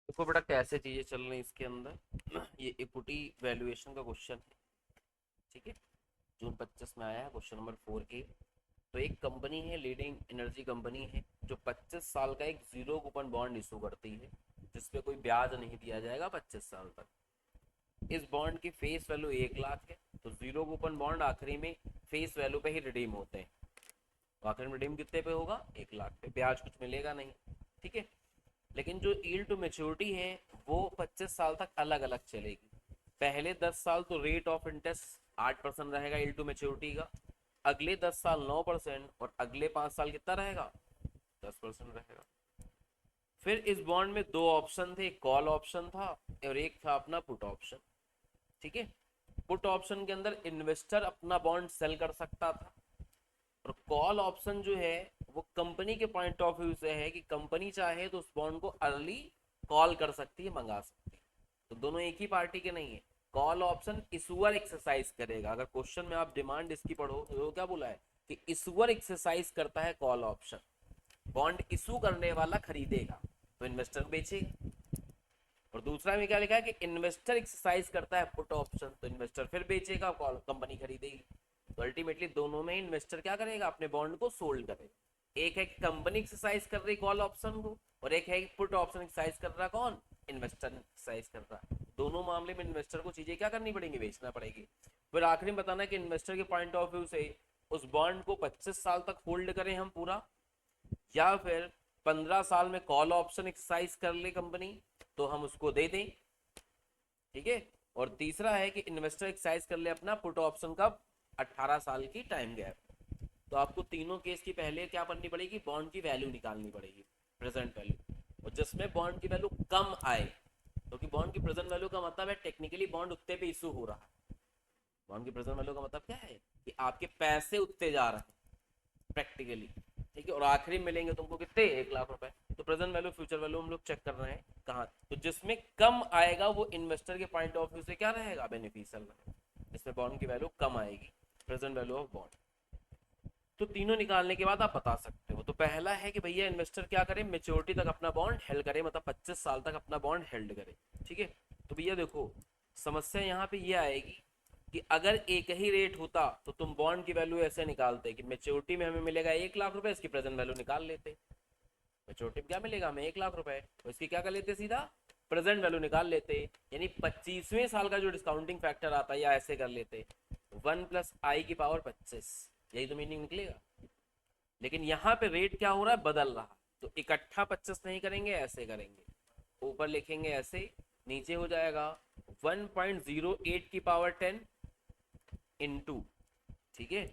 देखो बेटा कैसे चीजें चल रही हैं इसके अंदर। ये इक्विटी वैल्यूएशन का क्वेश्चन है। ठीक है। जून 25 में आया है क्वेश्चन नंबर 4A। तो एक कंपनी है, लीडिंग एनर्जी कंपनी है, जो 25 साल का एक जीरो कूपन बॉन्ड इशू करती है, जिसपे कोई ब्याज नहीं दिया जाएगा 25 साल तक। इस बॉन्ड की फेस वैल्यू 1 लाख है। तो जीरो कूपन बॉन्ड आखिरी में फेस वैल्यू पे ही रिडीम होते हैं। तो आखिर में रिडीम कितने पे होगा? 1 लाख पे। ब्याज कुछ मिलेगा नहीं। ठीक है। लेकिन जो यील्ड टू मेच्योरिटी है वो 25 साल तक अलग अलग चलेगी। पहले 10 साल तो रेट ऑफ इंटरेस्ट 8% रहेगा यील्ड टू मेच्योरिटी का। अगले 10 साल 9%, और अगले 5 साल कितना रहेगा? 10% रहेगा। फिर इस बॉन्ड में दो ऑप्शन थे, एक कॉल ऑप्शन था और एक था अपना पुट ऑप्शन। ठीक है। पुट ऑप्शन के अंदर इन्वेस्टर अपना बॉन्ड सेल कर सकता था, और कॉल ऑप्शन जो है वो कंपनी के पॉइंट ऑफ व्यू से है कि कंपनी चाहे तो उस बॉन्ड को अर्ली कॉल कर सकती है, मंगा सकती है। तो दोनों एक ही पार्टी के नहीं है। कॉल ऑप्शन इशूअर एक्सरसाइज करेगा। अगर क्वेश्चन में आप डिमांड इसकी पढ़ो तो वो क्या बोला है कि इशूअर एक्सरसाइज करता है कॉल ऑप्शन। बॉन्ड इशू करने वाला खरीदेगा तो इन्वेस्टर बेचेगा। और दूसरा में क्या लिखा है कि इन्वेस्टर एक्सरसाइज करता है पुट ऑप्शन, तो इन्वेस्टर फिर बेचेगा, कॉल कंपनी खरीदेगी। तो अल्टीमेटली दोनों में इन्वेस्टर क्या करेगा? अपने बॉन्ड को सोल्ड करेगा। एक है कि कंपनी एक्सरसाइज कर रही कॉल ऑप्शन को, और एक है कि पुट ऑप्शन एक्सरसाइज कर रहा कौन? इन्वेस्टर एक्सरसाइज कर रहा है। दोनों मामले में इन्वेस्टर को चीजें क्या करनी पड़ेंगी? बेचना पड़ेगी। फिर आखिरी में बताना कि इन्वेस्टर के पॉइंट ऑफ व्यू से उस बॉन्ड को 25 साल तक होल्ड करें हम पूरा, या फिर 15 साल में कॉल ऑप्शन एक्सरसाइज कर ले कंपनी तो हम उसको दे दें। ठीक है। और तीसरा है कि इन्वेस्टर एक्सरसाइज कर ले अपना पुट ऑप्शन का 18 साल की टाइम गैप। तो आपको तीनों केस की पहले क्या करनी पड़ेगी? बॉन्ड की वैल्यू निकालनी पड़ेगी, प्रेजेंट वैल्यू। और जिसमें बॉन्ड की वैल्यू कम आए, क्योंकि बॉन्ड की प्रेजेंट वैल्यू का मतलब है टेक्निकली बॉन्ड उतने पे इशू हो रहा है। बॉन्ड की प्रेजेंट वैल्यू का मतलब क्या है? कि आपके पैसे उतने जा रहे हैं प्रैक्टिकली। ठीक है। और आखिरी में मिलेंगे तुमको कितने? 1 लाख रुपए। तो प्रेजेंट वैल्यू फ्यूचर वैल्यू हम लोग चेक कर रहे हैं कहाँ। तो जिसमें कम आएगा वो इन्वेस्टर के पॉइंट ऑफ व्यू से क्या रहेगा? बेनिफिशियल रहेगा। जिसमें बॉन्ड की वैल्यू कम आएगी, प्रेजेंट वैल्यू ऑफ बॉन्ड। तो तीनों निकालने के बाद आप बता सकते हो। तो पहला है कि भैया इन्वेस्टर क्या करे? मेच्योरिटी तक अपना बॉन्ड हेल्ड करे, मतलब 25 साल तक अपना बॉन्ड हेल्ड करे। ठीक है। तो भैया देखो, समस्या यहाँ पे ये आएगी कि अगर एक ही रेट होता तो तुम बॉन्ड की वैल्यू ऐसे निकालते कि मेच्योरिटी में हमें मिलेगा 1 लाख रुपए, इसकी प्रेजेंट वैल्यू निकाल लेते। मेच्योरिटी में क्या मिलेगा? हमें 1 लाख रुपए, तो इसकी क्या कर लेते? सीधा प्रेजेंट वैल्यू निकाल लेते। यानी 25वें साल का जो डिस्काउंटिंग फैक्टर आता है या ऐसे कर लेते 1+i⁻25। यही तो मीनिंग निकलेगा। लेकिन यहाँ पे रेट क्या हो रहा है? बदल रहा। तो इकट्ठा 25 नहीं करेंगे, ऐसे करेंगे। ऊपर लिखेंगे ऐसे, नीचे हो जाएगा 1.08 की पावर 10 इंटू। ठीक है।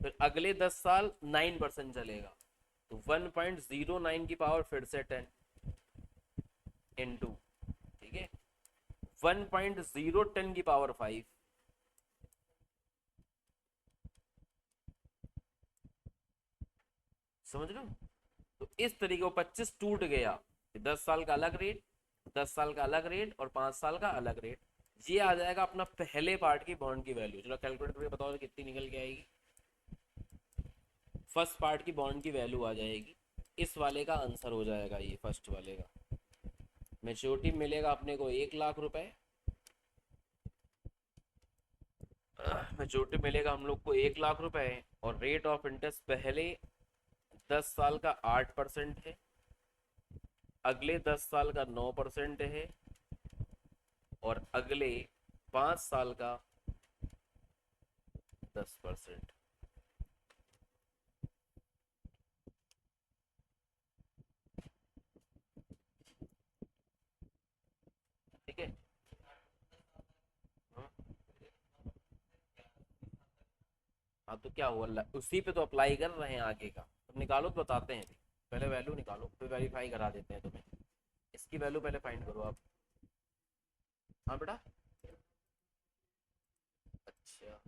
फिर अगले 10 साल 9% चलेगा, तो 1.09 की पावर फिर से 10 इंटू। ठीक है। 1.010 की पावर 5। समझ रहे हो? तो इस तरीके को 25 टूट गया। 10 साल का अलग रेट, 10 साल का अलग रेट, और 5 साल का अलग रेट। ये आ जाएगा अपना पहले पार्ट की बॉन्ड की वैल्यू। चलो कैलकुलेट करके बताओ कितनी निकल के आएगी। फर्स्ट पार्ट की बॉन्ड की वैल्यू आ जाएगी। इस वाले का आंसर हो जाएगा ये फर्स्ट वाले का। मेच्योरिटी मिलेगा अपने को 1 लाख रुपए। मेच्योरिटी मिलेगा हम लोग को 1 लाख रुपए। और रेट ऑफ इंटरेस्ट पहले 10 साल का 8% है, अगले 10 साल का 9% है, और अगले 5 साल का 10%। ठीक है। हाँ। हाँ, तो क्या हुआ? उसी पे तो अप्लाई कर रहे हैं आगे का। तो निकालो तो बताते हैं। पहले वैल्यू निकालो, फिर वेरीफाई करा देते हैं तुम्हें। इसकी वैल्यू पहले फाइंड करो आप। हाँ बेटा। अच्छा।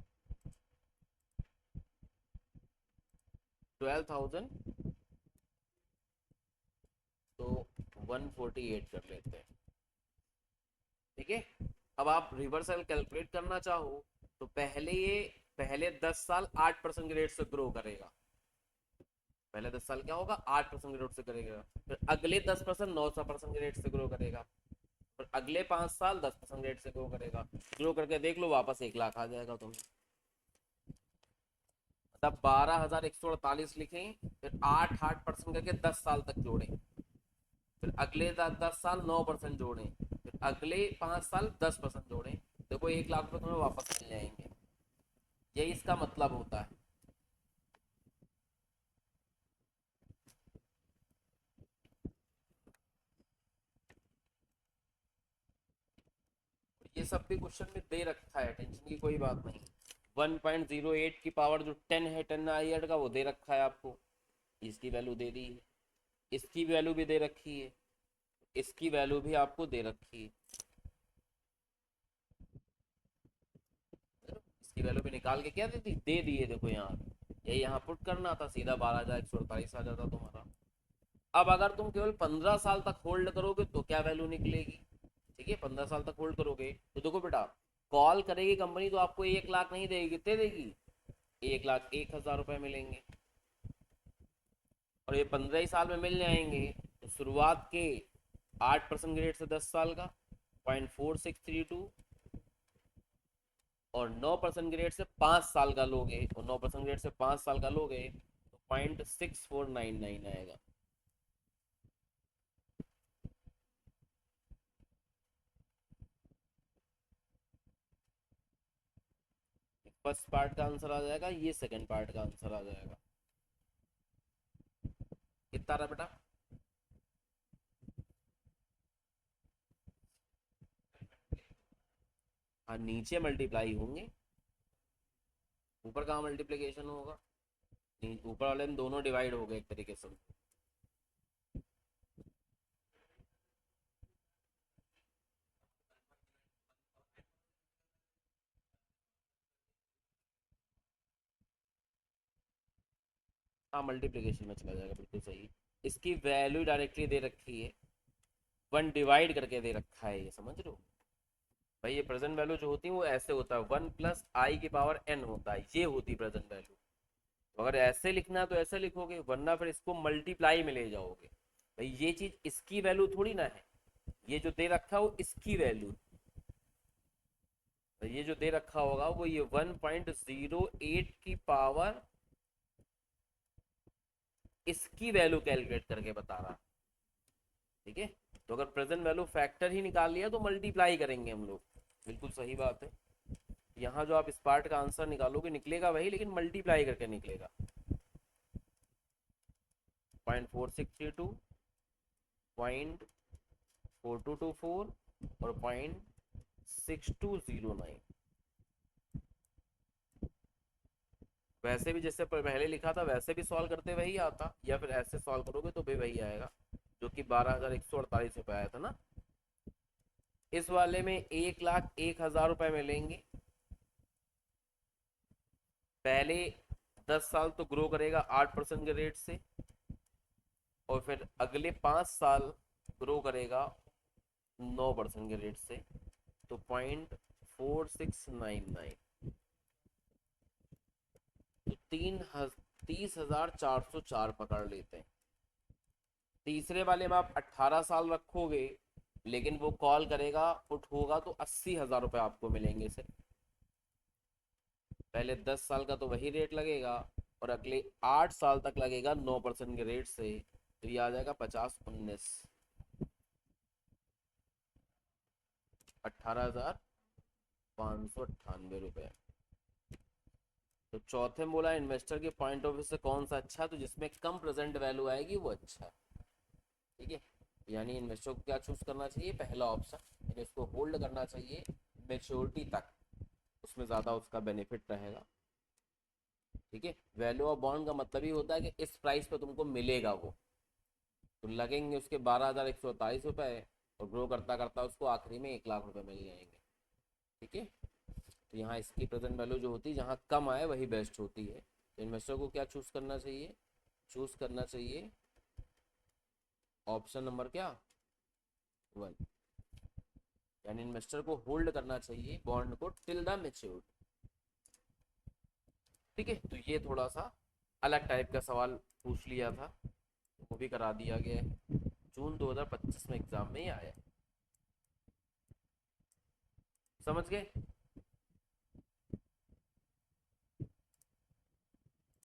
12,000। तो 148 कर लेते हैं। ठीक है। अब आप रिवर्सल कैलकुलेट करना चाहो तो पहले 10 साल 8% के रेट से ग्रो करेगा। पहले 10 साल क्या होगा? 8% के रेट से करेगा। फिर अगले 10% 900% के रेट से ग्रो करेगा। और अगले 5 साल 10% रेट से ग्रो करेगा। ग्रो करके देख लो, वापस 1 लाख आ जाएगा तुम्हें। तब 12,148 लिखें, फिर 8% करके 10 साल तक जोड़ें, फिर अगले 10 साल 9% जोड़ें, फिर अगले 5 साल 10% जोड़ें। देखो 1 लाख रुपए तुम्हें वापस मिल जाएंगे। यही इसका मतलब होता है। ये सब भी क्वेश्चन में दे रखा है, टेंशन की कोई बात नहीं। 1.08 की पावर जो 10 है, 10 का वो दे रखा है आपको, इसकी वैल्यू दे दी है। इसकी वैल्यू भी दे रखी है, इसकी वैल्यू भी आपको दे रखी है। इसकी वैल्यू भी निकाल के क्या दे दी, दे दी है। देखो यहाँ, यही यहाँ पुट करना था, सीधा 12,148 आ जाता तुम्हारा। अब अगर तुम केवल 15 साल तक होल्ड करोगे तो क्या वैल्यू निकलेगी। ठीक है, 15 साल तक होल्ड करोगे तो देखो बेटा, कॉल करेगी कंपनी तो आपको 1 लाख नहीं देगी, कितने देगी, 1,01,000 रुपए मिलेंगे। और ये 15 ही साल में मिल जाएंगे। तो शुरुआत के 8% रेट से 10 साल का 0.4632, और 9% रेट से 5 साल का लोगे, और 9% रेट से 5 साल का लोगे तो 0.6499 आएगा। फर्स्ट पार्ट का आंसर आ जाएगा, ये सेकंड पार्ट का आंसर आ जाएगा। कितना रहा बेटा, हाँ नीचे मल्टीप्लाई होंगे, ऊपर कहाँ मल्टीप्लीकेशन होगा। ऊपर वाले में दोनों डिवाइड हो गए एक तरीके से। हाँ मल्टीप्लीकेशन में चला जाएगा, बिल्कुल सही। इसकी वैल्यू डायरेक्टली दे रखी है, 1 डिवाइड करके दे रखा है, ये समझ रहे हो भाई। ये प्रेजेंट वैल्यू जो होती है वो ऐसे होता है, 1+i⁻n होता है, ये होती प्रेजेंट वैल्यू। तो अगर ऐसे लिखना है तो ऐसे लिखोगे, वरना फिर इसको मल्टीप्लाई में ले जाओगे। भाई ये चीज इसकी वैल्यू थोड़ी ना है, ये जो दे रखा है वो इसकी वैल्यू। तो ये जो दे रखा होगा वो ये 1.08 की पावर इसकी वैल्यू कैलकुलेट करके बता रहा। ठीक है, तो अगर प्रेजेंट वैल्यू फैक्टर ही निकाल लिया तो मल्टीप्लाई करेंगे हम लोग, बिल्कुल सही बात है। यहाँ जो आप इस पार्ट का आंसर निकालोगे निकलेगा वही, लेकिन मल्टीप्लाई करके निकलेगा। 0.4632, 0.4224 और 0.6209। वैसे भी जैसे पहले लिखा था वैसे भी सॉल्व करते वही आता, या फिर ऐसे सॉल्व करोगे तो भी वही आएगा, जो कि 12,148 रुपये आया था ना। इस वाले में 1,01,000 रुपये मिलेंगे। पहले 10 साल तो ग्रो करेगा 8% के रेट से, और फिर अगले 5 साल ग्रो करेगा 9% के रेट से, तो 0.4699। तो 30,404 पकड़ लेते हैं। तीसरे वाले में आप 18 साल रखोगे, लेकिन वो कॉल करेगा पुट होगा तो 80,000 रुपये आपको मिलेंगे सिर्फ। पहले 10 साल का तो वही रेट लगेगा, और अगले 8 साल तक लगेगा 9% के रेट से, तो ये आ जाएगा 50/19, 18,598 रुपये। तो चौथे में बोला इन्वेस्टर के पॉइंट ऑफ व्यू से कौन सा अच्छा, तो जिसमें कम प्रेजेंट वैल्यू आएगी वो अच्छा है। ठीक है, यानी इन्वेस्टर को क्या चूज करना चाहिए, पहला ऑप्शन, यानी उसको होल्ड करना चाहिए मेच्योरिटी तक, उसमें ज़्यादा उसका बेनिफिट रहेगा। ठीक है, वैल्यू ऑफ बॉन्ड का मतलब ही होता है कि इस प्राइस पे तुमको मिलेगा वो, तो लगेंगे उसके 12,148 रुपये, और ग्रो करता करता उसको आखिरी में 1 लाख रुपए मिल जाएंगे। ठीक है, तो यहाँ इसकी प्रेजेंट वैल्यू जो होती है जहाँ कम आए वही बेस्ट होती है। तो इन्वेस्टर को क्या चूज करना चाहिए, चूज करना चाहिए ऑप्शन नंबर क्या, 1, यानी इन्वेस्टर को होल्ड करना चाहिए बॉन्ड को टिल द मेच्योर। ठीक है, तो ये थोड़ा सा अलग टाइप का सवाल पूछ लिया था, वो भी करा दिया गया है, जून 2025 में एग्जाम में ही आया है। समझ गए।